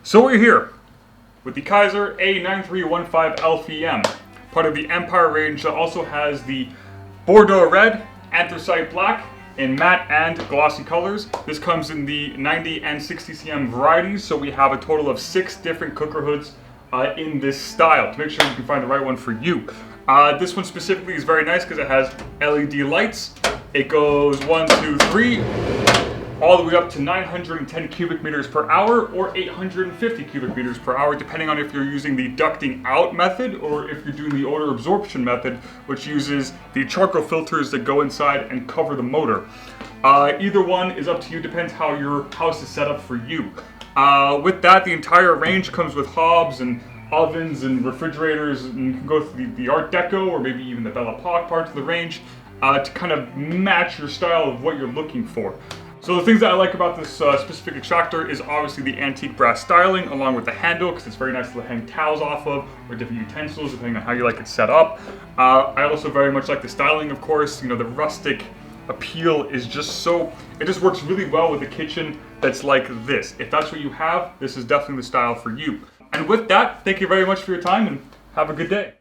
So we're here with the Kaiser A9315 LPM, part of the Empire range that also has the Bordeaux Red, Anthracite Black, in matte and glossy colors. This comes in the 90 and 60 cm varieties, so we have a total of 6 different cooker hoods in this style to make sure you can find the right one for you. This one specifically is very nice because it has LED lights. It goes 1, 2, 3, all the way up to 910 cubic meters per hour or 850 cubic meters per hour, depending on if you're using the ducting out method or if you're doing the odor absorption method, which uses the charcoal filters that go inside and cover the motor. Either one is up to you, depends how your house is set up for you. With that, the entire range comes with hobs and ovens and refrigerators, and you can go through the Art Deco or maybe even the Belle Epoque parts of the range to kind of match your style of what you're looking for. So the things that I like about this specific extractor is obviously the antique brass styling along with the handle, because it's very nice to hang towels off of or different utensils depending on how you like it set up. I also very much like the styling, of course. You know, the rustic appeal is just so, it just works really well with a kitchen that's like this. If that's what you have, this is definitely the style for you. And with that, thank you very much for your time and have a good day.